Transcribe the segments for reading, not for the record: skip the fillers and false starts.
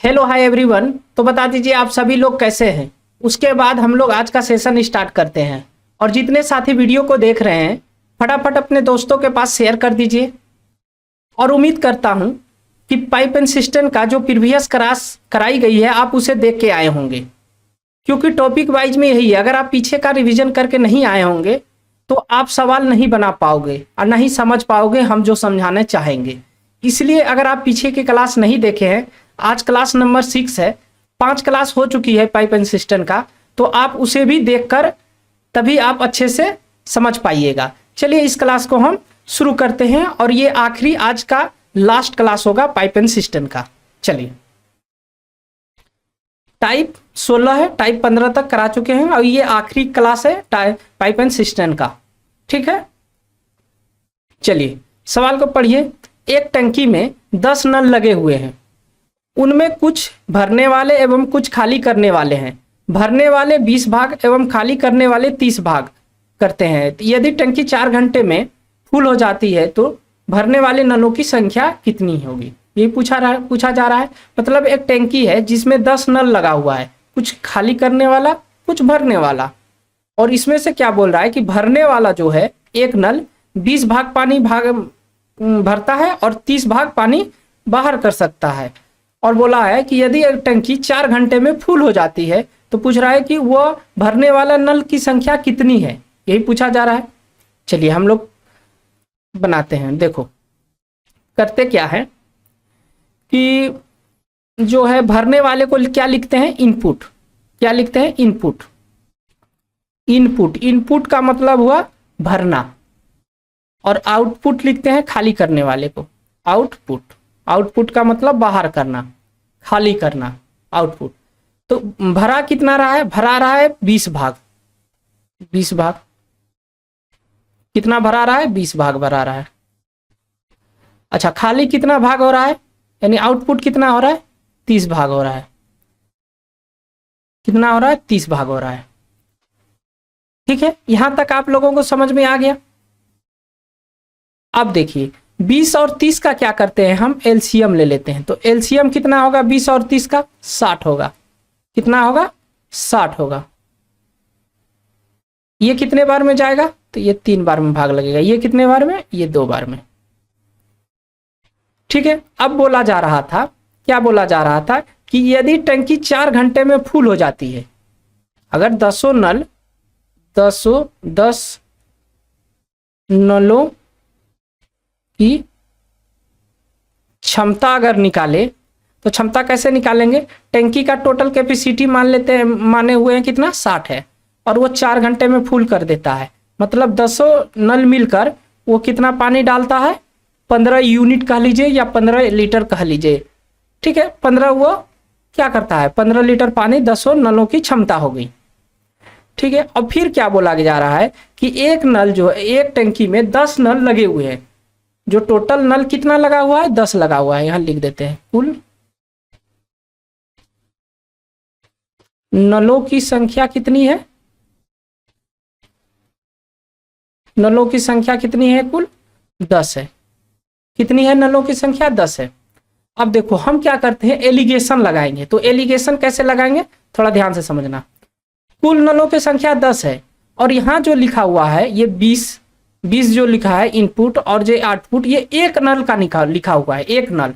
Hello hi everyone. तो बता दीजिए आप सभी लोग कैसे हैं। उसके बाद हम लोग आज का सेशन स्टार्ट करते हैं और जितने साथी वीडियो को देख रहे हैं फटाफट अपने दोस्तों के पास शेयर कर दीजिए। और उम्मीद करता हूं कि पाइप एंड सिस्टम का जो प्रीवियस क्लास कराई गई है आप उसे देख के आए होंगे, क्योंकि टॉपिक वाइज में यही है। अगर आप पीछे का रिवीजन करके नहीं आए होंगे तो आप सवाल नहीं बना पाओगे और नहीं समझ पाओगे हम जो समझाने चाहेंगे। इसलिए अगर आप पीछे की क्लास नहीं देखे हैं, आज क्लास नंबर 6 है, 5 क्लास हो चुकी है पाइप एंड सिस्टम का, तो आप उसे भी देखकर तभी आप अच्छे से समझ पाइएगा। चलिए इस क्लास को हम शुरू करते हैं और ये आखिरी आज का लास्ट क्लास होगा पाइप एंड सिस्टम का। चलिए, टाइप 16 है, टाइप 15 तक करा चुके हैं और ये आखिरी क्लास है पाइप एंड सिस्टम का। ठीक है, चलिए सवाल को पढ़िए। एक टंकी में 10 नल लगे हुए हैं, उनमें कुछ भरने वाले एवं कुछ खाली करने वाले हैं। भरने वाले 20 भाग एवं खाली करने वाले 30 भाग करते हैं। यदि टंकी 4 घंटे में फुल हो जाती है तो भरने वाले नलों की संख्या कितनी होगी, ये पूछा जा रहा है। मतलब एक टंकी है जिसमें 10 नल लगा हुआ है, कुछ खाली करने वाला कुछ भरने वाला। और इसमें से क्या बोल रहा है कि भरने वाला जो है एक नल 20 भाग पानी भरता है और 30 भाग पानी बाहर कर सकता है। और बोला है कि यदि एक टंकी 4 घंटे में फुल हो जाती है तो पूछ रहा है कि वह भरने वाला नल की संख्या कितनी है, यही पूछा जा रहा है। चलिए हम लोग बनाते हैं। देखो करते क्या है कि जो है भरने वाले को क्या लिखते हैं, इनपुट। क्या लिखते हैं, इनपुट। इनपुट का मतलब हुआ भरना, और आउटपुट लिखते हैं खाली करने वाले को, आउटपुट का मतलब बाहर करना, खाली करना, आउटपुट। तो भरा कितना रहा है, भरा रहा है 20 भाग। 20 भाग कितना भरा रहा है, 20 भाग भरा रहा है। अच्छा, खाली कितना भाग हो रहा है, यानी आउटपुट कितना हो रहा है, 30 भाग हो रहा है। कितना हो रहा है, 30 भाग हो रहा है। ठीक है, यहां तक आप लोगों को समझ में आ गया। अब देखिए 20 और 30 का क्या करते हैं, हम एलसीएम ले लेते हैं। तो एलसीएम कितना होगा 20 और 30 का, 60 होगा। कितना होगा, 60 होगा। ये कितने बार में जाएगा, तो ये 3 बार में भाग लगेगा। ये कितने बार में, ये 2 बार में। ठीक है, अब बोला जा रहा था, क्या बोला जा रहा था कि यदि टंकी 4 घंटे में फुल हो जाती है, अगर 10 नलों की क्षमता अगर निकाले तो क्षमता कैसे निकालेंगे, टंकी का टोटल कैपेसिटी मान लेते हैं, माने हुए हैं कितना, 60 है, और वो 4 घंटे में फुल कर देता है। मतलब 10 नल मिलकर वो कितना पानी डालता है, 15 यूनिट कह लीजिए या 15 लीटर कह लीजिए। ठीक है, 15 वो क्या करता है, 15 लीटर पानी 10 नलों की क्षमता हो गई। ठीक है, अब फिर क्या बोला जा रहा है कि एक नल जो है, एक टंकी में 10 नल लगे हुए हैं। जो टोटल नल कितना लगा हुआ है, 10 लगा हुआ है। यहां लिख देते हैं कुल नलों की संख्या कितनी है, नलों की संख्या कितनी है, कुल 10 है। कितनी है नलों की संख्या, 10 है। अब देखो हम क्या करते हैं, एलिगेशन लगाएंगे। तो एलिगेशन कैसे लगाएंगे, थोड़ा ध्यान से समझना। कुल नलों की संख्या 10 है और यहाँ जो लिखा हुआ है ये 20 जो लिखा है इनपुट, और जो आउटपुट ये एक नल का लिखा हुआ है, एक नल।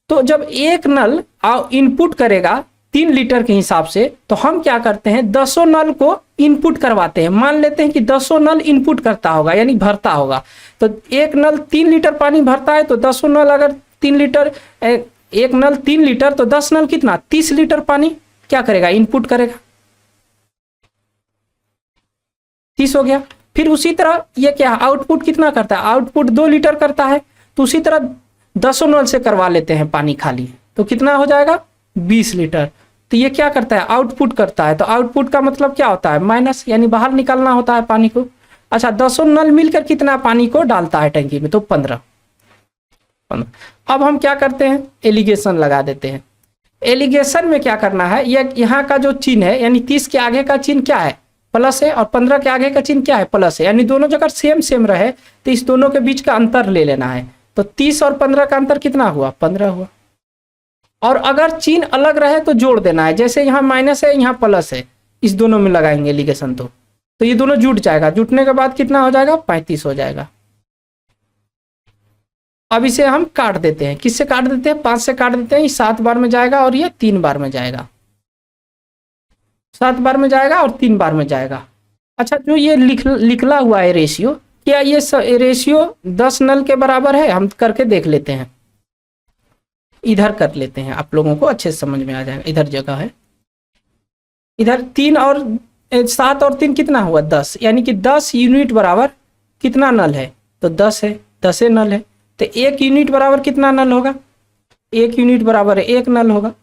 तो जब एक नल इनपुट करेगा 3 लीटर के हिसाब से, तो हम क्या करते हैं 10 नल को इनपुट करवाते हैं। मान लेते हैं कि 10 नल इनपुट करता होगा, यानी भरता होगा। तो एक नल 3 लीटर पानी भरता है, तो 10 नल अगर 3 लीटर, एक नल 3 लीटर, तो 10 नल कितना, 30 लीटर पानी क्या करेगा, इनपुट करेगा। 30 हो गया। फिर उसी तरह ये क्या, आउटपुट कितना करता है, आउटपुट 2 लीटर करता है। तो उसी तरह 10 नल से करवा लेते हैं पानी खाली, तो कितना हो जाएगा, 20 लीटर। तो ये क्या करता है, आउटपुट करता है। तो आउटपुट का मतलब क्या होता है, माइनस, यानी बाहर निकालना होता है पानी को। अच्छा, 10 नल मिलकर कितना पानी को डालता है टंकी में, तो 15। अब हम क्या करते हैं, एलिगेशन लगा देते हैं। एलिगेशन में क्या करना है, ये यहाँ का जो चिन्ह है, यानी 30 के आगे का चिन्ह क्या है, प्लस है, और 15 के आगे का चिन्ह क्या है, प्लस है। यानी दोनों जगह सेम रहे तो इस दोनों के बीच का अंतर ले लेना है। तो 30 और 15 का अंतर कितना हुआ, 15 हुआ। और अगर चिन्ह अलग रहे तो जोड़ देना है, जैसे यहाँ माइनस है यहाँ प्लस है, इस दोनों में लगाएंगे एलिगेशन तो ये दोनों जुट जाएगा, जुटने के बाद कितना हो जाएगा 35 हो जाएगा। अब इसे हम काट देते हैं, किससे काट देते हैं 5 से काट देते हैं, ये 7 बार में जाएगा और ये 3 बार में जाएगा, 7 बार में जाएगा और 3 बार में जाएगा। अच्छा जो ये लिखला हुआ है रेशियो, क्या ये रेशियो 10 नल के बराबर है? हम करके देख लेते हैं, इधर कर लेते हैं, आप लोगों को अच्छे से समझ में आ जाएगा। इधर जगह है, इधर 3 और 7 और 3 कितना हुआ 10, यानी कि 10 यूनिट बराबर कितना नल है? तो 10 है, 10 नल है। तो 1 यूनिट बराबर कितना नल होगा? 1 यूनिट बराबर है 1 नल होगा।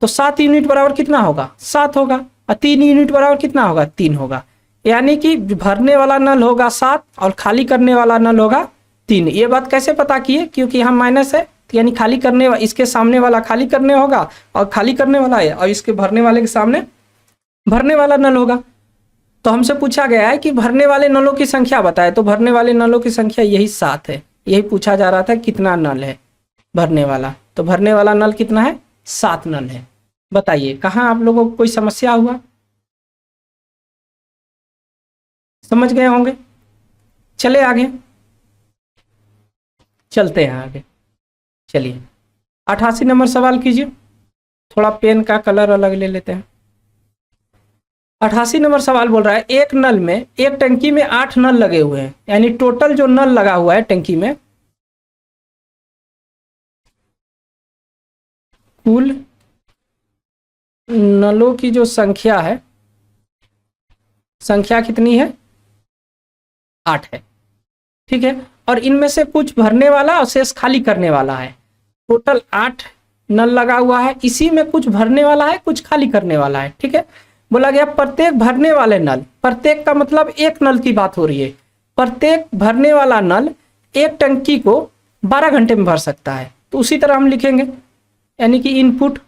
तो 7 यूनिट बराबर कितना होगा? 7 होगा। और 3 यूनिट बराबर कितना होगा? 3 होगा। यानी कि भरने वाला नल होगा 7 और खाली करने वाला नल होगा 3। ये बात कैसे पता किए? क्योंकि यहाँ माइनस है, यानी खाली करने इसके सामने वाला खाली करने होगा और खाली करने वाला है, और इसके भरने वाले के सामने भरने वाला नल होगा। तो हमसे पूछा गया है कि भरने वाले नलों की संख्या बताए, तो भरने वाले नलों की संख्या यही 7 है। यही पूछा जा रहा था कितना नल है भरने वाला, तो भरने वाला नल कितना है? 7 नल है। बताइए कहाँ आप लोगों को कोई समस्या हुआ? समझ गए होंगे। चले आगे, चलते हैं आगे। चलिए 88 नंबर सवाल कीजिए। थोड़ा पेन का कलर अलग ले लेते हैं। 88 नंबर सवाल बोल रहा है एक नल में, एक टंकी में 8 नल लगे हुए हैं, यानी टोटल जो नल लगा हुआ है टंकी में, कुल नलों की जो संख्या है, संख्या कितनी है? 8 है। ठीक है, और इनमें से कुछ भरने वाला और शेष खाली करने वाला है। टोटल 8 नल लगा हुआ है, इसी में कुछ भरने वाला है कुछ खाली करने वाला है। ठीक है, बोला गया प्रत्येक भरने वाले नल, प्रत्येक का मतलब एक नल की बात हो रही है, प्रत्येक भरने वाला नल एक टंकी को 12 घंटे में भर सकता है। तो उसी तरह हम लिखेंगे, यानी कि इनपुट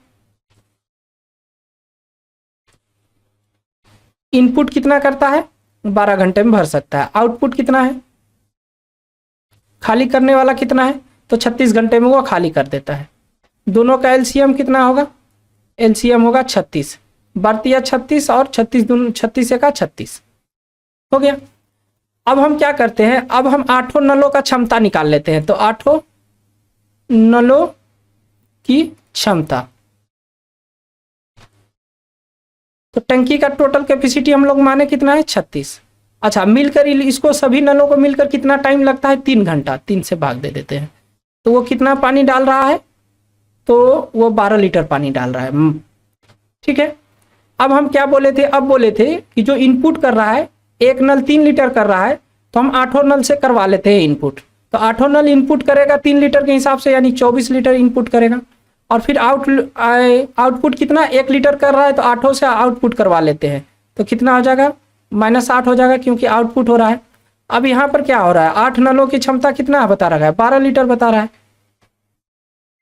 कितना करता है? 12 घंटे में भर सकता है। आउटपुट कितना है? खाली करने वाला कितना है? तो 36 घंटे में वो खाली कर देता है। दोनों का एलसीएम कितना होगा? एलसीएम होगा 36, बढ़तिया 36 और 36 दून 36 का 36 हो गया। अब हम क्या करते हैं, अब हम 8 नलों का क्षमता निकाल लेते हैं। तो 8 नलों की क्षमता, तो टंकी का टोटल कैपेसिटी हम लोग माने कितना है? 36। अच्छा, मिलकर इसको सभी नलों को मिलकर कितना टाइम लगता है? 3 घंटा। 3 से भाग दे देते हैं, तो वो कितना पानी डाल रहा है? तो वो 12 लीटर पानी डाल रहा है। ठीक है, अब हम क्या बोले थे? अब बोले थे कि जो इनपुट कर रहा है, एक नल 3 लीटर कर रहा है, तो हम 8 नल से करवा लेते हैं इनपुट। तो 8 नल इनपुट करेगा 3 लीटर के हिसाब से, यानी 24 लीटर इनपुट करेगा। और फिर आउटपुट कितना? 1 लीटर कर रहा है, तो 8 से आउटपुट करवा लेते हैं, तो कितना हो जाएगा? -8 हो जाएगा, क्योंकि आउटपुट हो रहा है। अब यहाँ पर क्या हो रहा है? 8 नलों की क्षमता कितना बता रहा है? 12 लीटर बता रहा है।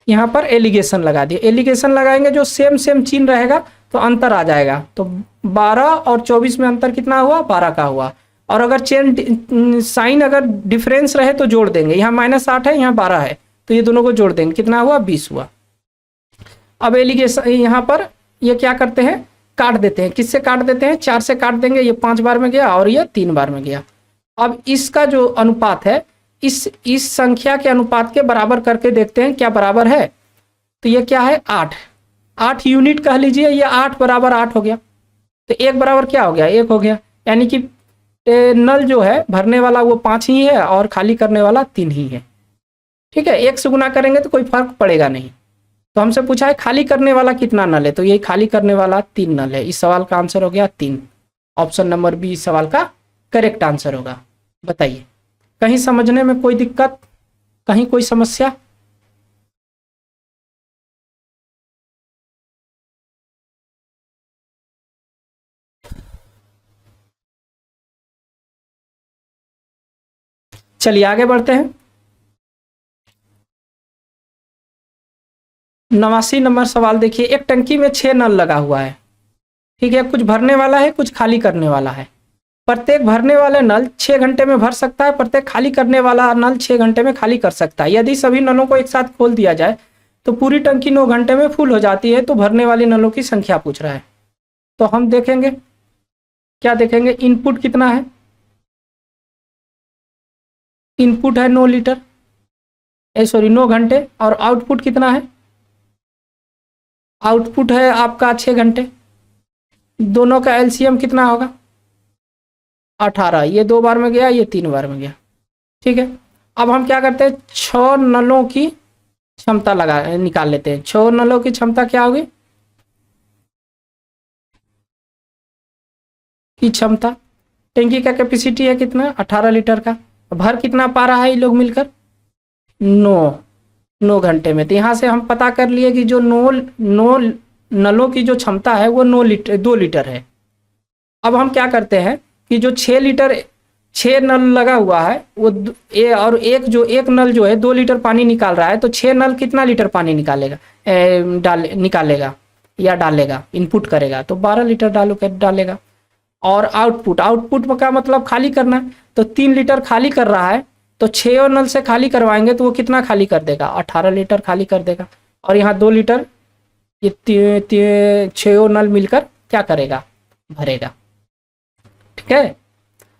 यहाँ पर एलिगेशन लगा दिए, एलिगेशन लगाएंगे, जो सेम चिन्ह रहेगा तो अंतर आ जाएगा। तो 12 और 24 में अंतर कितना हुआ? 12 का हुआ। और अगर चेन साइन अगर डिफरेंस रहे तो जोड़ देंगे। यहाँ -8 है, यहाँ 12 है, तो ये दोनों को जोड़ देंगे, कितना हुआ? 20 हुआ। अब एलिगेशन यहाँ पर ये क्या करते हैं? काट देते हैं। किससे काट देते हैं? 4 से काट देंगे। ये 5 बार में गया और ये 3 बार में गया। अब इसका जो अनुपात है, इस संख्या के अनुपात के बराबर करके देखते हैं क्या बराबर है। तो ये क्या है? 8 यूनिट कह लीजिए। ये 8 बराबर 8 हो गया, तो 1 बराबर क्या हो गया? 1 हो गया। यानी कि नल जो है भरने वाला वो 5 ही है और खाली करने वाला 3 ही है। ठीक है, 1 से गुना करेंगे तो कोई फर्क पड़ेगा नहीं। तो हमसे पूछा है खाली करने वाला कितना नल है, तो यही खाली करने वाला 3 नल है। इस सवाल का आंसर हो गया 3। ऑप्शन नंबर बी इस सवाल का करेक्ट आंसर होगा। बताइए कहीं समझने में कोई दिक्कत, कहीं कोई समस्या? चलिए आगे बढ़ते हैं। 89 नंबर सवाल देखिए। एक टंकी में 6 नल लगा हुआ है। ठीक है, कुछ भरने वाला है कुछ खाली करने वाला है। प्रत्येक भरने वाले नल 6 घंटे में भर सकता है, प्रत्येक खाली करने वाला नल 6 घंटे में खाली कर सकता है। यदि सभी नलों को एक साथ खोल दिया जाए तो पूरी टंकी 9 घंटे में फुल हो जाती है, तो भरने वाले नलों की संख्या पूछ रहा है। तो हम देखेंगे, क्या देखेंगे, इनपुट कितना है, इनपुट है 9 लीटर, 9 घंटे, और आउटपुट कितना है, आउटपुट है आपका 6 घंटे। दोनों का एलसीएम कितना होगा, 18। ये 2 बार में गया, ये 3 बार में गया, ठीक है। अब हम क्या करते हैं, 6 नलों की क्षमता निकाल लेते हैं। 6 नलों की क्षमता क्या होगी, की क्षमता, टैंकी का कैपेसिटी है कितना, 18 लीटर का। भर कितना पा रहा है ये लोग मिलकर, 9 घंटे में। तो यहाँ से हम पता कर लिए कि जो 9 नलों की जो क्षमता है वो 2 लीटर है। अब हम क्या करते हैं कि जो 6 नल लगा हुआ है वो और एक नल जो है 2 लीटर पानी निकाल रहा है, तो 6 नल कितना लीटर पानी निकालेगा, निकालेगा या डालेगा, इनपुट करेगा, तो 12 लीटर डालेगा। और आउटपुट का मतलब खाली करना, तो 3 लीटर खाली कर रहा है, तो 6 नल से खाली करवाएंगे तो वो कितना खाली कर देगा, 18 लीटर खाली कर देगा। और यहाँ 2 लीटर, ये 6 नल मिलकर क्या करेगा, भरेगा, ठीक है।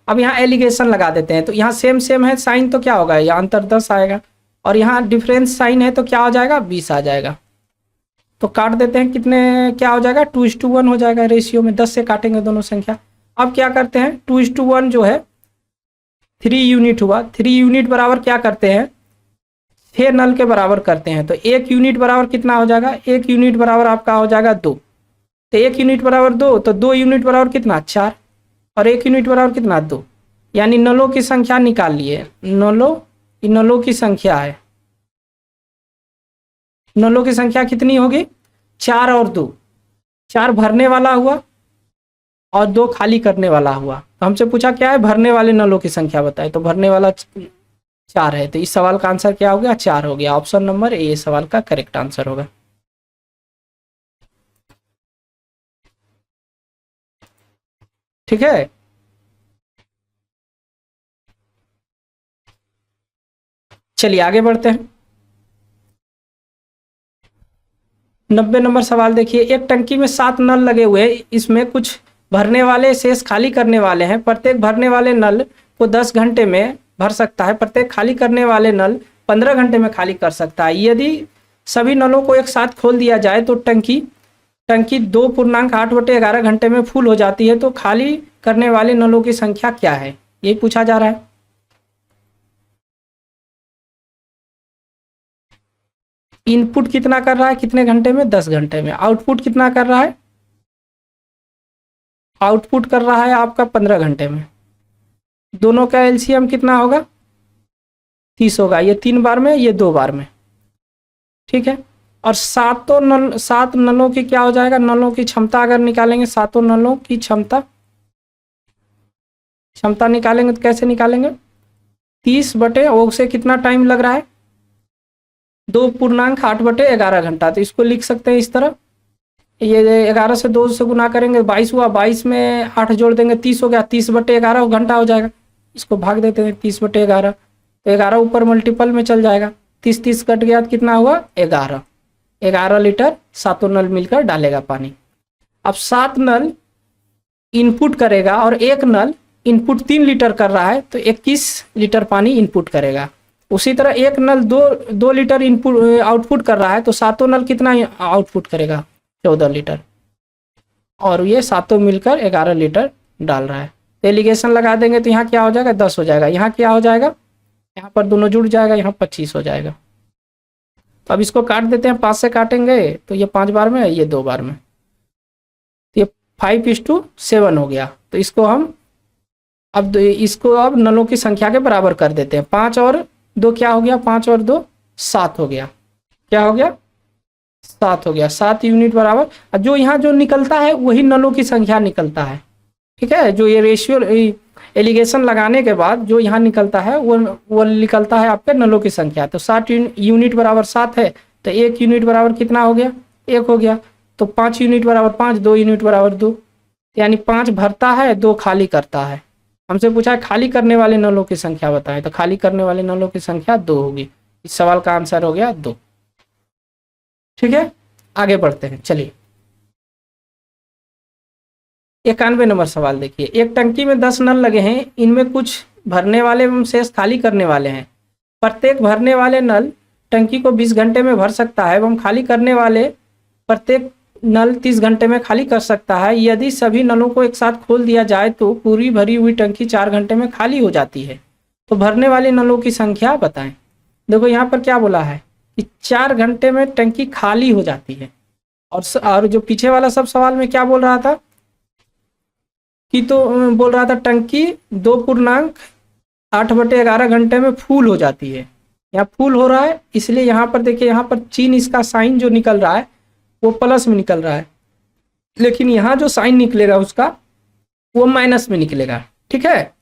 अब यहाँ एलिगेशन लगा देते हैं, तो यहाँ सेम है साइन, तो क्या होगा, यहाँ अंतर 10 आएगा, और यहाँ डिफरेंस साइन है तो क्या हो जाएगा, 20 आ जाएगा। तो काट देते हैं, कितने क्या हो जाएगा, 2:1 हो जाएगा रेशियो में, 10 से काटेंगे दोनों संख्या। अब क्या करते हैं, 2:1 जो है 3 यूनिट हुआ, 3 यूनिट बराबर क्या करते हैं, 6 नल के बराबर करते हैं। तो 1 यूनिट बराबर कितना हो जाएगा, 1 यूनिट बराबर आपका हो जाएगा 2। तो 1 यूनिट बराबर 2, तो 2 यूनिट बराबर कितना, 4, और 1 यूनिट बराबर कितना, 2। यानी नलों की संख्या निकाल लिए, नलों की संख्या है, नलों की संख्या कितनी होगी, 4 और 2, 4 भरने वाला हुआ और 2 खाली करने वाला हुआ। तो हमसे पूछा क्या है, भरने वाले नलों की संख्या बताए, तो भरने वाला 4 है, तो इस सवाल का आंसर क्या हो गया, 4 हो गया। ऑप्शन नंबर ए सवाल का करेक्ट आंसर होगा। ठीक है, चलिए आगे बढ़ते हैं। 90 नंबर सवाल देखिए, एक टंकी में 7 नल लगे हुए हैं, इसमें कुछ भरने वाले शेष खाली करने वाले हैं। प्रत्येक भरने वाले नल को 10 घंटे में भर सकता है, प्रत्येक खाली करने वाले नल 15 घंटे में खाली कर सकता है। यदि सभी नलों को एक साथ खोल दिया जाए तो टंकी 2.8/11 घंटे में फुल हो जाती है, तो खाली करने वाले नलों की संख्या क्या है, यही पूछा जा रहा है। इनपुट कितना कर रहा है, कितने घंटे में, 10 घंटे में। आउटपुट कितना कर रहा है, आउटपुट कर रहा है आपका 15 घंटे में। दोनों का एलसीएम कितना होगा, 30 होगा, ये 3 बार में, ये 2 बार में, ठीक है। और 7 नलों की क्या हो जाएगा, नलों की क्षमता अगर निकालेंगे, 7 नलों की क्षमता निकालेंगे तो कैसे निकालेंगे, 30/, से कितना टाइम लग रहा है, 2.8/11 घंटा। तो इसको लिख सकते हैं इस तरह, ये 11 से 2 से गुना करेंगे 22 हुआ, 22 में 8 जोड़ देंगे 30 हो गया, 30/11 घंटा हो जाएगा। इसको भाग देते हैं 30/11, तो 11 ऊपर मल्टीपल में चल जाएगा, 30 कट गया तो कितना हुआ, 11 लीटर 7 नल मिलकर डालेगा पानी। अब 7 नल इनपुट करेगा और एक नल इनपुट 3 लीटर कर रहा है, तो 21 लीटर पानी इनपुट करेगा। उसी तरह एक नल 2 लीटर इनपुट आउटपुट कर रहा है, तो 7 नल कितना आउटपुट करेगा, 14 लीटर, और ये 7 मिलकर 11 लीटर डाल रहा है। एलिगेशन लगा देंगे तो यहाँ क्या हो जाएगा, 10 हो जाएगा, यहाँ क्या हो जाएगा, यहाँ पर दोनों जुड़ जाएगा, यहाँ 25 हो जाएगा। तो अब इसको काट देते हैं, 5 से काटेंगे तो ये 5 बार में, ये 2 बार में, तो ये 5:7 हो गया। तो इसको हम अब नलों की संख्या के बराबर कर देते हैं। 5 और 2 क्या हो गया, 5 और 2 7 हो गया, क्या हो गया, 7 हो गया। 7 यूनिट बराबर, जो यहाँ जो निकलता है वही नलों की संख्या निकलता है, ठीक है। जो ये रेशियो एलिगेशन लगाने के बाद जो यहाँ निकलता है वो निकलता है आपके नलों की संख्या। तो 7 यूनिट बराबर 7 है, तो 1 यूनिट बराबर कितना हो गया, 1 हो गया। तो 5 यूनिट बराबर 5, 2 यूनिट बराबर 2, यानी 5 भरता है, 2 खाली करता है। हमसे पूछा है खाली करने वाले नलों की संख्या बताएं, तो खाली करने वाले नलों की संख्या 2 होगी। इस सवाल का आंसर हो गया 2। ठीक है, आगे बढ़ते हैं। चलिए 91 नंबर सवाल देखिए, एक टंकी में 10 नल लगे हैं, इनमें कुछ भरने वाले एवं शेष खाली करने वाले हैं। प्रत्येक भरने वाले नल टंकी को 20 घंटे में भर सकता है एवं खाली करने वाले प्रत्येक नल 30 घंटे में खाली कर सकता है। यदि सभी नलों को एक साथ खोल दिया जाए तो पूरी भरी हुई टंकी 4 घंटे में खाली हो जाती है। तो भरने वाले नलों की संख्या बताएं। देखो यहाँ पर क्या बोला है कि 4 घंटे में टंकी खाली हो जाती है। और जो पीछे वाला सब सवाल में क्या बोल रहा था कि तो बोल रहा था टंकी 2.8/11 घंटे में फुल हो जाती है। यहाँ फुल हो रहा है, इसलिए यहाँ पर देखिए, यहाँ पर चिन्ह इसका साइन जो निकल रहा है वो प्लस में निकल रहा है, लेकिन यहाँ जो साइन निकलेगा उसका वो माइनस में निकलेगा। ठीक है,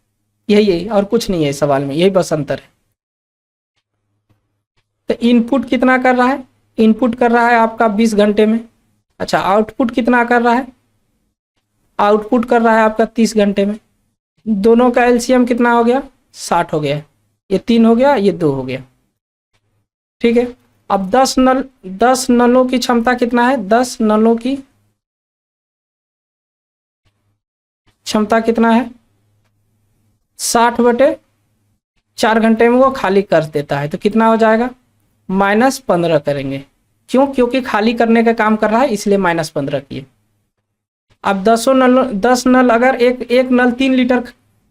यही और कुछ नहीं है सवाल में, यही बस अंतर है। तो इनपुट कितना कर रहा है? इनपुट कर रहा है आपका 20 घंटे में। अच्छा, आउटपुट कितना कर रहा है? आउटपुट कर रहा है आपका 30 घंटे में। दोनों का एलसीएम कितना हो गया? 60 हो गया। ये 3 हो गया, ये 2 हो गया। ठीक है, अब 10 नलों की क्षमता कितना है? 10 नलों की क्षमता कितना है? 60/4 घंटे में वो खाली कर देता है। तो कितना हो जाएगा? -15 करेंगे। क्यों? क्योंकि खाली करने का काम कर रहा है, इसलिए -15 किए। अब 10 नल अगर एक नल 3 लीटर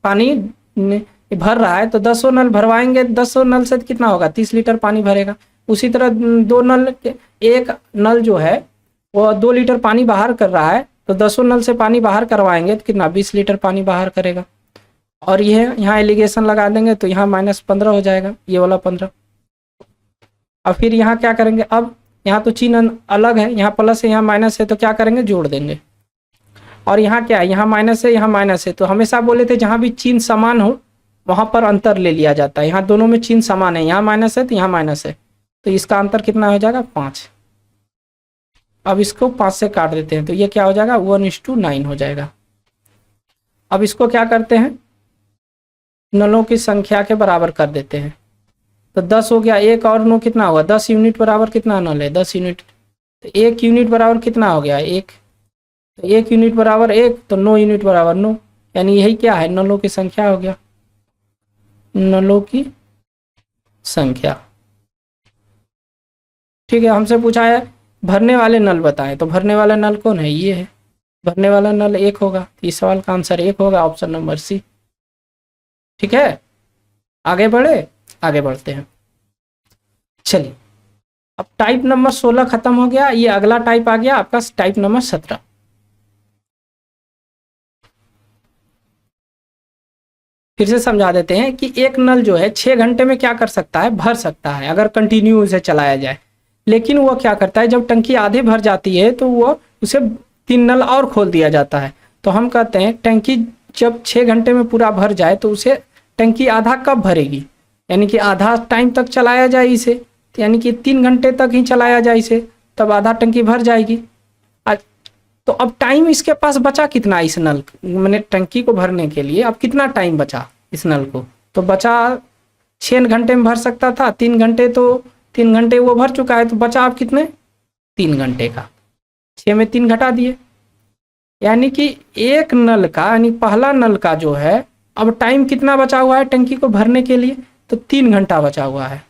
पानी भर रहा है तो 10 नल भरवाएंगे। 10 नल से कितना होगा? 30 लीटर पानी भरेगा। उसी तरह एक नल जो है वो 2 लीटर पानी बाहर कर रहा है, तो 10 नल से पानी बाहर करवाएंगे तो कितना? 20 लीटर पानी बाहर करेगा। और ये यहाँ एलिगेशन लगा देंगे तो यहाँ -15 हो जाएगा, ये वाला 15। और फिर यहाँ क्या करेंगे? अब यहाँ तो चिन्ह अलग है, यहाँ प्लस है, यहाँ माइनस है, तो क्या करेंगे? जोड़ देंगे। और यहाँ क्या है? यहाँ माइनस है, यहाँ माइनस है। तो हमेशा बोले थे जहाँ भी चिन्ह समान हो वहाँ पर अंतर ले लिया जाता है। यहाँ दोनों में चिन्ह समान है, यहाँ माइनस है तो यहाँ माइनस है, तो इसका अंतर कितना हो जाएगा? 5। अब इसको 5 से काट देते हैं तो ये क्या हो जाएगा? 1:9 हो जाएगा। अब इसको क्या करते हैं? नलों की संख्या के बराबर कर देते हैं। तो 10 हो गया, 1 और 9 कितना होगा? 10 यूनिट बराबर कितना नल है? 10 यूनिट। तो 1 यूनिट बराबर कितना हो गया? 1। तो 1 यूनिट बराबर 1, तो 9 यूनिट बराबर 9, यानी यही क्या है? नलों की संख्या हो गया, नलों की संख्या। ठीक है, हमसे पूछा है भरने वाले नल बताएं, तो भरने वाला नल कौन है? ये है, भरने वाला नल 1 होगा। इस सवाल का आंसर 1 होगा, ऑप्शन नंबर सी। ठीक है, आगे बढ़ते हैं। चलिए, अब टाइप नंबर 16 खत्म हो गया, ये अगला टाइप आ गया आपका टाइप नंबर 17। फिर से समझा देते हैं कि एक नल जो है 6 घंटे में क्या कर सकता है? भर सकता है, अगर कंटिन्यू उसे चलाया जाए। लेकिन वो क्या करता है? जब टंकी आधे भर जाती है तो वो उसे 3 नल और खोल दिया जाता है। तो हम कहते हैं टंकी जब 6 घंटे में पूरा भर जाए तो उसे टंकी आधा कब भरेगी? यानी कि आधा टाइम तक चलाया जाए इसे, यानी कि 3 घंटे तक ही चलाया जाए इसे, तब आधा टंकी भर जाएगी। तो अब टाइम इसके पास बचा कितना? इस नल मैंने टंकी को भरने के लिए अब कितना टाइम बचा इस नल को? तो बचा 6 घंटे में भर सकता था, 3 घंटे, तो 3 घंटे वो भर चुका है, तो बचा अब कितने? 3 घंटे का। 6 में 3 घटा दिए, यानी कि एक नल का, यानी पहला नल का जो है अब टाइम कितना बचा हुआ है टंकी को भरने के लिए? तो 3 घंटा बचा हुआ है।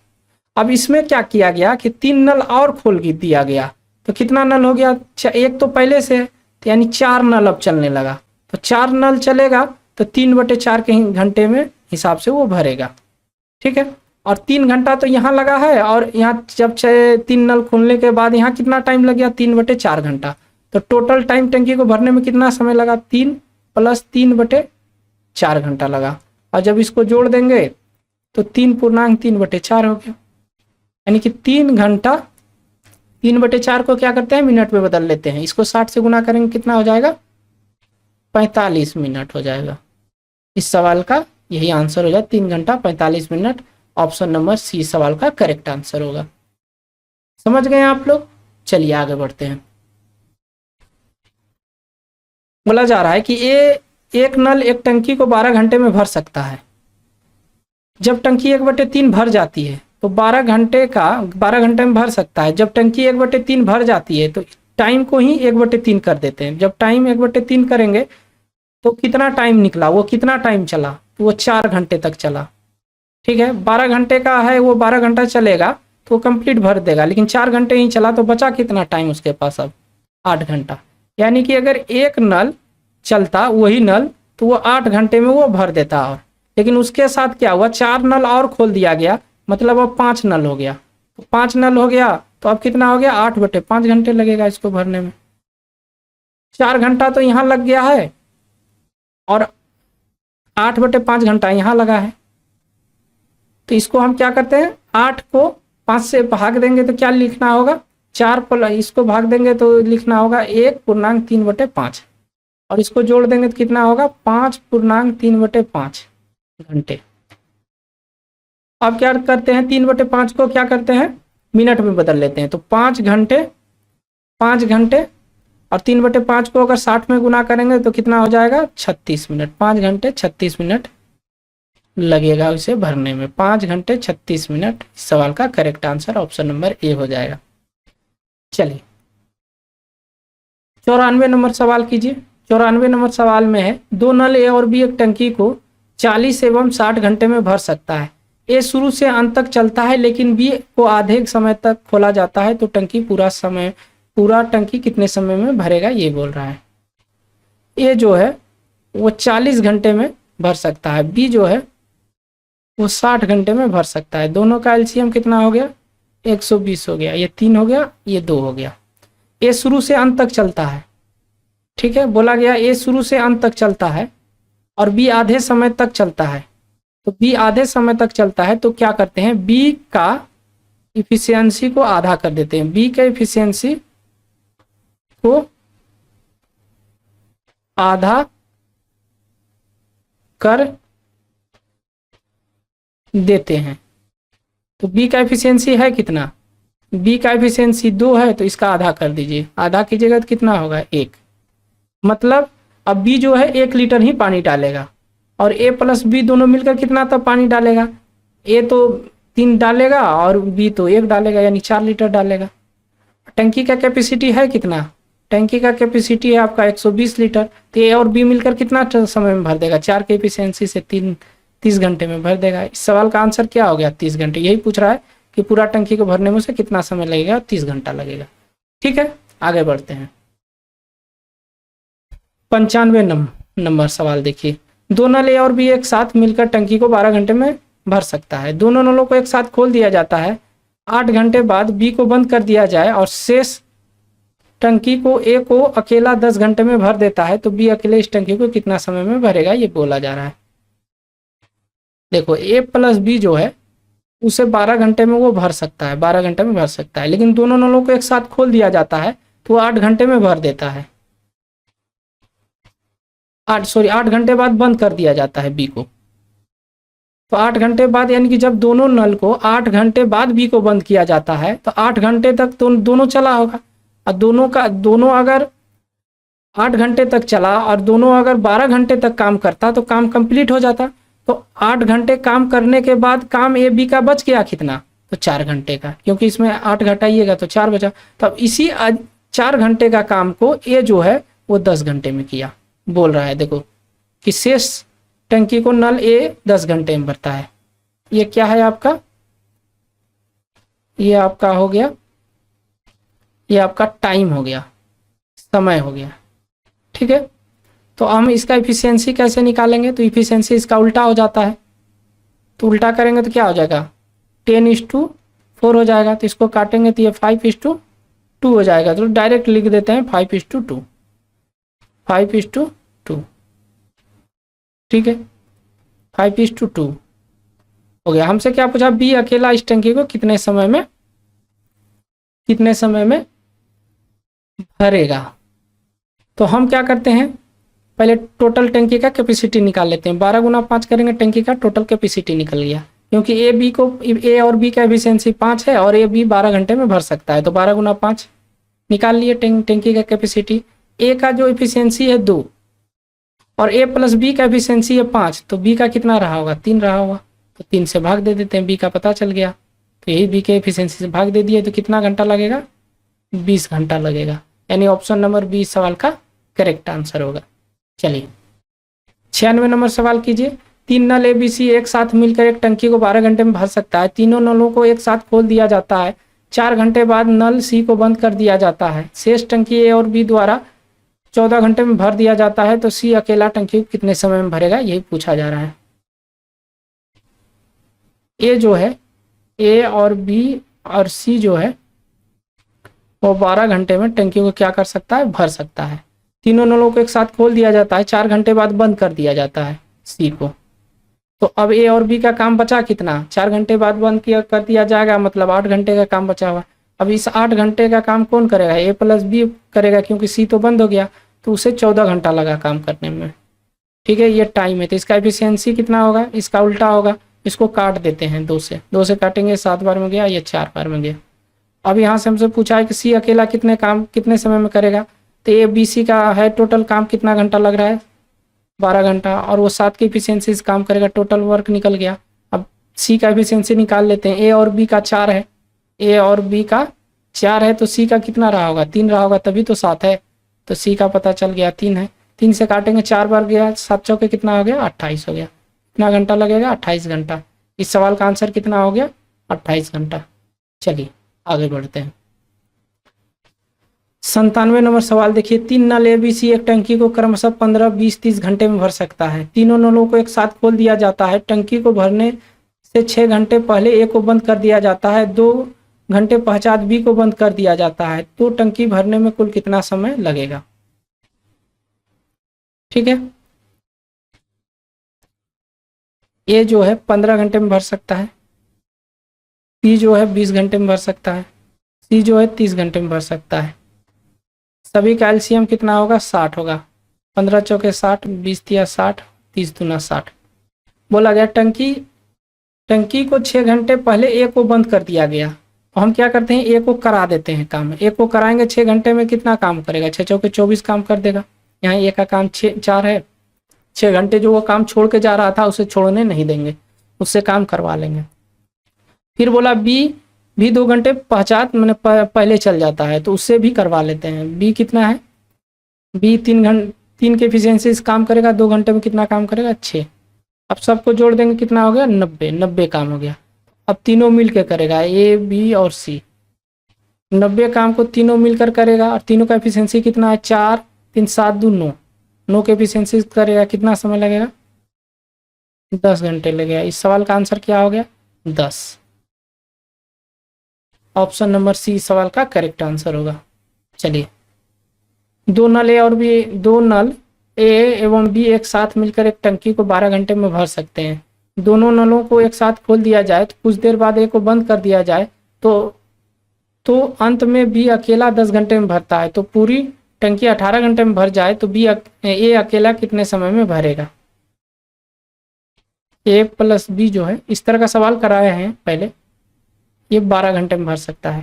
अब इसमें क्या किया गया कि 3 नल और खोल दिया गया, तो कितना नल हो गया? एक तो पहले से है, तो यानी 4 नल अब चलने लगा। तो 4 नल चलेगा तो 3/4 के घंटे में हिसाब से वो भरेगा। ठीक है, और 3 घंटा तो यहाँ लगा है, और यहाँ जब 3 नल खोलने के बाद यहाँ कितना टाइम लग गया? 3/4 घंटा। तो टोटल टाइम टंकी को भरने में कितना समय लगा? 3 + 3/4 घंटा लगा। और जब इसको जोड़ देंगे तो 3.3/4 हो गया, यानी कि 3 घंटा। 3/4 को क्या करते हैं? मिनट में बदल लेते हैं। इसको 60 से गुना करेंगे, कितना हो जाएगा? 45 मिनट हो जाएगा। इस सवाल का यही आंसर हो जाए, 3 घंटा 45 मिनट। ऑप्शन नंबर सी सवाल का करेक्ट आंसर होगा। समझ गए आप लोग? चलिए आगे बढ़ते हैं। बोला जा रहा है कि एक नल एक टंकी को 12 घंटे में भर सकता है। जब टंकी 1/3 भर जाती है तो 12 घंटे में भर सकता है। जब टंकी 1/3 भर जाती है तो टाइम को ही 1/3 कर देते हैं। जब टाइम 1/3 करेंगे तो कितना टाइम निकला, वो कितना टाइम चला, तो वो 4 घंटे तक चला। ठीक है, 12 घंटे का है, वो 12 घंटा चलेगा तो वो कंप्लीट भर देगा, लेकिन 4 घंटे ही चला तो बचा कितना टाइम उसके पास अब 8 घंटा। यानी कि अगर एक नल चलता वही नल तो वो 8 घंटे में वो भर देता। और लेकिन उसके साथ क्या हुआ, 4 नल और खोल दिया गया, मतलब अब 5 नल हो गया। तो 5 नल हो गया तो अब कितना हो गया, 8/5 घंटे लगेगा इसको भरने में। 4 घंटा तो यहाँ लग गया है और 8/5 घंटा यहाँ लगा है। तो इसको हम क्या करते हैं, 8 को 5 से भाग देंगे तो क्या लिखना होगा, 4 प्लस इसको भाग देंगे तो लिखना होगा 1.3/5 और इसको जोड़ देंगे तो कितना होगा 5.3/5 घंटे। अब क्या करते हैं, 3/5 को क्या करते हैं मिनट में बदल लेते हैं। तो 5 घंटे और 3/5 को अगर 60 में गुना करेंगे तो कितना हो जाएगा 36 मिनट। 5 घंटे 36 मिनट लगेगा उसे भरने में। 5 घंटे 36 मिनट। इस सवाल का correct answer option number A हो जाएगा। चलिए 94 नंबर सवाल कीजिए। 94 नंबर सवाल में है, 2 नल ए और बी एक टंकी को 40 एवं 60 घंटे में भर सकता है। ए शुरू से अंत तक चलता है लेकिन बी को आधे समय तक खोला जाता है, तो पूरा टंकी कितने समय में भरेगा, ये बोल रहा है। ए जो है वो 40 घंटे में भर सकता है, बी जो है वो 60 घंटे में भर सकता है। दोनों का एलसीएम कितना हो गया 120 हो गया, ये 3 हो गया, ये 2 हो गया। ए शुरू से अंत तक चलता है, ठीक है, बोला गया ए शुरू से अंत तक चलता है और बी आधे समय तक चलता है। तो बी आधे समय तक चलता है तो क्या करते हैं, बी का इफिशियंसी को आधा कर देते हैं। बी के इफिशियंसी को आधा कर देते हैं। तो बी का एफिशिएंसी है कितना, बी का एफिशिएंसी 2 है, तो इसका आधा कर दीजिए। आधा कीजिएगा तो कितना होगा 1। मतलब अब बी जो है 1 लीटर ही पानी डालेगा और ए प्लस बी दोनों मिलकर कितना तब पानी डालेगा, ए तो 3 डालेगा और बी तो 1 डालेगा, यानी 4 लीटर डालेगा। टंकी का कैपेसिटी है कितना, टंकी का कैपेसिटी है आपका 120 लीटर। तो ए और बी मिलकर कितना समय में भर देगा, 4 के एफिशिएंसी से 30 घंटे में भर देगा। इस सवाल का आंसर क्या हो गया 30 घंटे। यही पूछ रहा है कि पूरा टंकी को भरने में से कितना समय लगेगा, 30 घंटा लगेगा। ठीक है, आगे बढ़ते हैं। 95 नंबर सवाल देखिए, 2 नल ए और बी एक साथ मिलकर टंकी को 12 घंटे में भर सकता है। दोनों नलों को एक साथ खोल दिया जाता है, 8 घंटे बाद बी को बंद कर दिया जाए और शेष टंकी को ए को अकेला 10 घंटे में भर देता है, तो बी अकेले इस टंकी को कितना समय में भरेगा, ये बोला जा रहा है। देखो ए प्लस बी जो है उसे 12 घंटे में वो भर सकता है, 12 घंटे में भर सकता है, लेकिन दोनों नलों को एक साथ खोल दिया जाता है तो वो 8 घंटे में भर देता है। 8 घंटे बाद बंद कर दिया जाता है बी को। तो 8 घंटे बाद, यानी कि जब दोनों नल को 8 घंटे बाद बी को बंद किया जाता है तो 8 घंटे तक तो दोनों चला होगा। और दोनों अगर 8 घंटे तक चला और दोनों अगर 12 घंटे तक काम करता तो काम कंप्लीट हो जाता। तो 8 घंटे काम करने के बाद काम ए बी का बच गया कितना, तो 4 घंटे का, क्योंकि इसमें 8 घटाइएगा तो 4 बचा। तो अब इसी 4 घंटे का काम को ए जो है वो 10 घंटे में किया, बोल रहा है। देखो कि शेष टंकी को नल ए 10 घंटे में भरता है। ये क्या है आपका, ये आपका हो गया, ये आपका टाइम हो गया, समय हो गया। ठीक है, तो हम इसका इफिशियंसी कैसे निकालेंगे, तो इफिशियंसी इसका उल्टा हो जाता है। तो उल्टा करेंगे तो क्या हो जाएगा 10:4 हो जाएगा। तो इसको काटेंगे तो ये 5:2 हो जाएगा। तो डायरेक्ट लिख देते हैं 5:2, 5:2। ठीक है, 5:2 हो गया। हमसे क्या पूछा, बी अकेला इस टंकी को कितने समय में भरेगा। तो हम क्या करते हैं, पहले टोटल टंकी का कैपेसिटी निकाल लेते हैं। 12 × 5 करेंगे, टंकी का टोटल कैपेसिटी निकल गया, क्योंकि ए और बी का एफिशिएंसी 5 है और ए बी 12 घंटे में भर सकता है। तो 12 × 5 निकाल लिए टंकी का कैपेसिटी। ए का जो एफिशिएंसी है 2 और ए प्लस बी का एफिशिएंसी है 5, तो बी का कितना रहा होगा 3 रहा होगा। तो 3 से भाग दे देते हैं, बी का पता चल गया। तो यही बी के एफिशिएंसी से भाग दे दिए तो कितना घंटा लगेगा, 20 घंटा लगेगा। यानी ऑप्शन नंबर बी सवाल का करेक्ट आंसर होगा। चलिए 96 नंबर सवाल कीजिए। 3 नल ABC एक साथ मिलकर एक टंकी को 12 घंटे में भर सकता है। तीनों नलों को एक साथ खोल दिया जाता है। 4 घंटे बाद नल C को बंद कर दिया जाता है। शेष टंकी A और B द्वारा 14 घंटे में भर दिया जाता है, तो C अकेला टंकी को कितने समय में भरेगा, यही पूछा जा रहा है। A जो है, A और B और C जो है वो 12 घंटे में टंकी को क्या कर सकता है, भर सकता है। तीनों नलों को एक साथ खोल दिया जाता है, 4 घंटे बाद बंद कर दिया जाता है C को। तो अब A और B का काम बचा कितना, 4 घंटे बाद बंद किया कर दिया जाएगा, मतलब 8 घंटे का काम बचा हुआ। अब इस 8 घंटे का काम कौन करेगा, A प्लस B करेगा, क्योंकि C तो बंद हो गया, तो उसे 14 घंटा लगा काम करने में। ठीक है, ये टाइम है, तो इसका एफिशिएंसी कितना होगा, इसका उल्टा होगा। इसको काट देते हैं 2 से काटेंगे, 7 बार में गया, ये 4 बार में गया। अब यहाँ से हमसे पूछा है कि C अकेला कितने समय में करेगा, तो A B C का है टोटल काम कितना घंटा लग रहा है, 12 घंटा, और वो 7 की एफिशिएंसी से काम करेगा, टोटल वर्क निकल गया। अब C का एफिशिएंसी निकाल लेते हैं। A और B का 4 है, A और B का 4 है, तो C का कितना रहा होगा, 3 रहा होगा, तभी तो 7 है। तो C का पता चल गया 3 है। 3 से काटेंगे, 4 बार गया, 7 चौके कितना हो गया, 28 हो गया। कितना घंटा लगेगा, 28 घंटा। इस सवाल का आंसर कितना हो गया, 28 घंटा। चलिए आगे बढ़ते हैं। 97 नंबर सवाल देखिए। 3 नल ABC एक टंकी को क्रमशः 15, 20, 30 घंटे में भर सकता है। तीनों नलों को एक साथ खोल दिया जाता है। टंकी को भरने से 6 घंटे पहले A को बंद कर दिया जाता है, 2 घंटे पश्चात B को बंद कर दिया जाता है, तो टंकी भरने में कुल कितना समय लगेगा। ठीक है, A जो है 15 घंटे में भर सकता है, B जो है 20 घंटे में भर सकता है, C जो है 30 घंटे में भर सकता है। सभी का एलसीएम कितना होगा, 60 होगा। 15 चौके 60, 20 तिया 60, 30 दूना 60। बोला गया टंकी को 6 घंटे पहले A को बंद कर दिया गया, तो हम क्या करते हैं, A को करा देते हैं काम। A को कराएंगे, 6 घंटे में कितना काम करेगा, 6 चौके 24 काम कर देगा। यहाँ A का काम 4 है, 6 घंटे जो वो काम छोड़ के जा रहा था उसे छोड़ने नहीं देंगे, उससे काम करवा लेंगे। फिर बोला भी 2 घंटे पश्चात मैंने पहले चल जाता है, तो उससे भी करवा लेते हैं। B कितना है, B 3 के एफिशिएंसी से काम करेगा, 2 घंटे में कितना काम करेगा, 6। अब सबको जोड़ देंगे, कितना हो गया, 90 काम हो गया। अब तीनों मिल के करेगा, A B और C। 90 काम को तीनों मिलकर करेगा, और तीनों का एफिशिएंसी कितना है, 4 3 7 2 9। 9 के एफिशिएंसी करेगा, कितना समय लगेगा, 10 घंटे लगेगा। इस सवाल का आंसर क्या हो गया, 10। ऑप्शन नंबर C सवाल का करेक्ट आंसर होगा। चलिए 2 नल A एवं B एक साथ मिलकर एक टंकी को 12 घंटे में भर सकते हैं। दोनों नलों को एक साथ खोल दिया जाए, तो कुछ देर बाद A को बंद कर दिया जाए, तो अंत में B अकेला 10 घंटे में भरता है। तो पूरी टंकी 18 घंटे में भर जाए, तो A अकेला कितने समय में भरेगा। A प्लस B जो है, इस तरह का सवाल कराए हैं पहले, ये 12 घंटे में भर सकता है।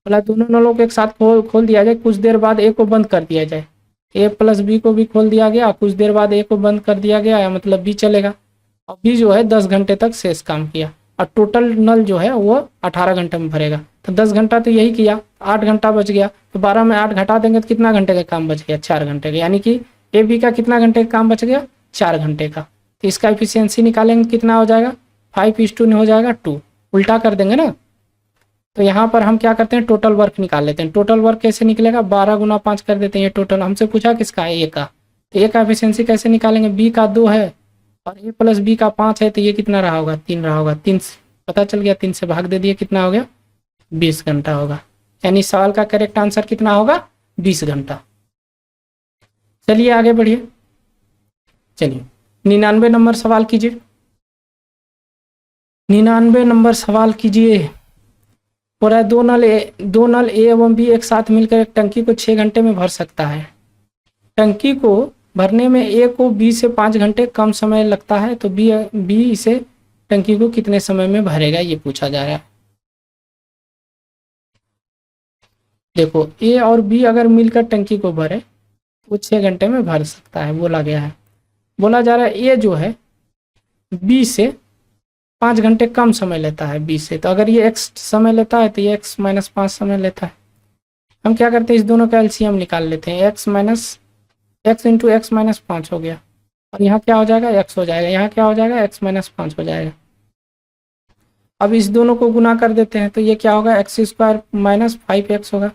बोला दोनों नलों को एक साथ खोल दिया जाए, कुछ देर बाद A को बंद कर दिया जाए। A प्लस B को भी खोल दिया गया, कुछ देर बाद A को बंद कर दिया गया, मतलब B चलेगा। और B जो है 10 घंटे तक शेष काम किया, और टोटल नल जो है वो 18 घंटे में भरेगा। तो 10 घंटा तो यही किया, 8 घंटा बच गया, तो 12 में 8 घटा देंगे तो कितना घंटे का काम बच गया, 4 घंटे का। यानी कि A B का कितना घंटे का काम बच गया, 4 घंटे का। तो इसका एफिशिएंसी निकालेंगे, कितना हो जाएगा, 5:2 हो जाएगा, 2। उल्टा कर देंगे ना, तो यहाँ पर हम क्या करते हैं, टोटल वर्क निकाल लेते हैं। टोटल वर्क कैसे निकलेगा, 12 गुना 5 कर देते हैं। ये टोटल हमसे पूछा किसका है, A का। तो A का एफिशिएंसी कैसे निकालेंगे, B का 2 है और A प्लस B का 5 है, तो ये कितना रहा होगा, 3 रहा होगा। 3 पता चल गया, 3 से भाग दे दिए, कितना हो गया, 20 घंटा होगा। यानी सवाल का करेक्ट आंसर कितना होगा, 20 घंटा। चलिए आगे बढ़िए। चलिए 99 नंबर सवाल कीजिए। 99 नंबर सवाल कीजिए। और है दो नल A एवं B एक साथ मिलकर एक टंकी को 6 घंटे में भर सकता है। टंकी को भरने में A को B से 5 घंटे कम समय लगता है, तो B इसे टंकी को कितने समय में भरेगा, ये पूछा जा रहा है। देखो A और B अगर मिलकर टंकी को भरे वो 6 घंटे में भर सकता है, बोला गया है। बोला जा रहा है A जो है B से 5 घंटे कम समय लेता है बी से। तो अगर ये x समय लेता है तो ये x माइनस 5 समय लेता है। हम क्या करते हैं, इस दोनों का एलसीएम निकाल लेते हैं। x इंटू एक्स माइनस 5 हो गया, और यहाँ क्या हो जाएगा, x हो जाएगा, यहाँ क्या हो जाएगा, x माइनस 5 हो जाएगा। अब इस दोनों को गुना कर देते हैं तो ये क्या होगा, एक्स स्क्वायर माइनस 5x होगा,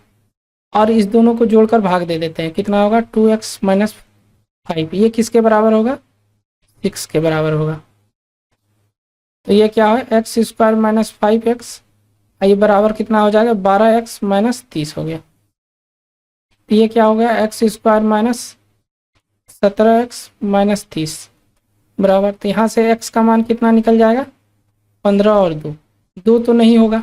और इस दोनों को जोड़कर भाग दे देते हैं, कितना होगा 2x माइनस 5। ये किसके बराबर होगा, 6 के बराबर होगा। तो ये क्या है, एक्स स्क्वायर माइनस 5x, ये बराबर कितना हो जाएगा, 12x माइनस 30 हो गया। ये क्या हो गया, x square minus 17x minus 30 बराबर। तो यहाँ से x का मान कितना निकल जाएगा, 15 और 2 तो नहीं होगा,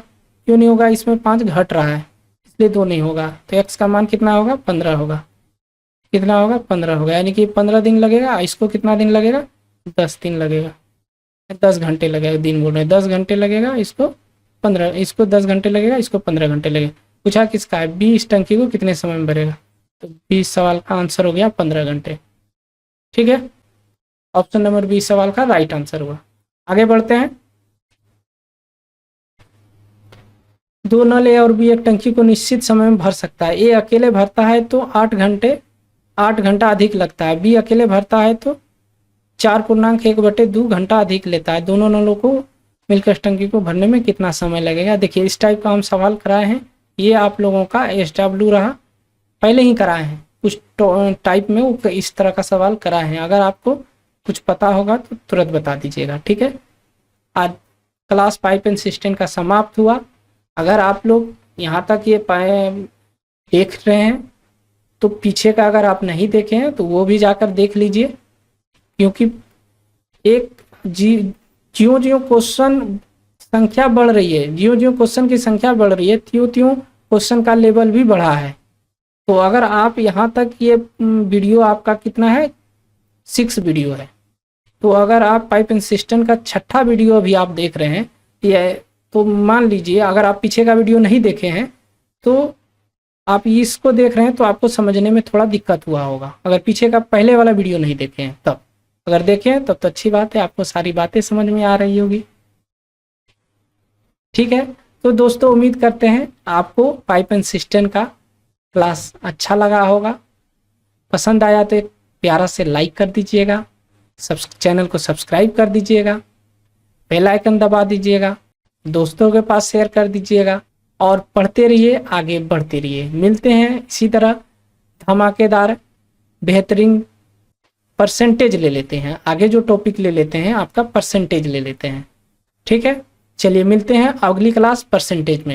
क्यों नहीं होगा, इसमें 5 घट रहा है इसलिए 2 नहीं होगा। तो x का मान कितना होगा, 15 होगा। कितना होगा, 15 होगा, यानी कि 15 दिन लगेगा। इसको कितना दिन लगेगा, 10 दिन लगेगा, 10 घंटे लगेगा, दिन बोल रहे 10 घंटे लगेगा, इसको 10 घंटे लगेगा, इसको 15 घंटे लगेगा। पूछा किसका है, बी इस टंकी को कितने समय में भरेगा। तो 20 सवाल का आंसर हो गया 15 घंटे। ठीक है, ऑप्शन नंबर 20 सवाल का राइट आंसर हुआ। आगे बढ़ते हैं। 2 नल ए और बी एक टंकी को निश्चित समय में भर सकता है। ए अकेले भरता है तो 8 घंटा अधिक लगता है। बी अकेले भरता है तो 4.1/2 घंटा अधिक लेता है। दोनों नलों को मिलकर इस टंकी को भरने में कितना समय लगेगा। देखिए इस टाइप का हम सवाल कराए हैं, ये आप लोगों का SW रहा, पहले ही कराए हैं कुछ टाइप में वो इस तरह का सवाल कराए हैं। अगर आपको कुछ पता होगा तो तुरंत बता दीजिएगा। ठीक है, आज क्लास पाइप एंड सिस्टम का समाप्त हुआ। अगर आप लोग यहाँ तक ये देख रहे हैं तो पीछे का अगर आप नहीं देखे हैं तो वो भी जाकर देख लीजिए, क्योंकि एक ज्यों ज्यों क्वेश्चन संख्या बढ़ रही है, ज्यों क्वेश्चन की संख्या बढ़ रही है, त्यों त्यों क्वेश्चन का लेवल भी बढ़ा है। तो अगर आप यहाँ तक ये वीडियो आपका कितना है, 6 वीडियो है, तो अगर आप पाइप एंड सिस्टम का 6ठा वीडियो अभी आप देख रहे हैं, ये तो मान लीजिए अगर आप पीछे का वीडियो नहीं देखे हैं तो आप इसको देख रहे हैं तो आपको समझने में थोड़ा दिक्कत हुआ होगा, अगर पीछे का पहले वाला वीडियो नहीं देखे हैं तब। अगर देखे हैं तब तो अच्छी बात है, आपको सारी बातें समझ में आ रही होगी। ठीक है, तो दोस्तों उम्मीद करते हैं आपको पाइप एंड सिस्टम का क्लास अच्छा लगा होगा। पसंद आया तो एक प्यारा से लाइक कर दीजिएगा, चैनल को सब्सक्राइब कर दीजिएगा, बेल आइकन दबा दीजिएगा, दोस्तों के पास शेयर कर दीजिएगा, और पढ़ते रहिए, आगे बढ़ते रहिए। मिलते हैं इसी तरह धमाकेदार बेहतरीन परसेंटेज ले लेते हैं, आगे जो टॉपिक ले लेते हैं आपका परसेंटेज ले लेते हैं। ठीक है, चलिए मिलते हैं अगली क्लास परसेंटेज में।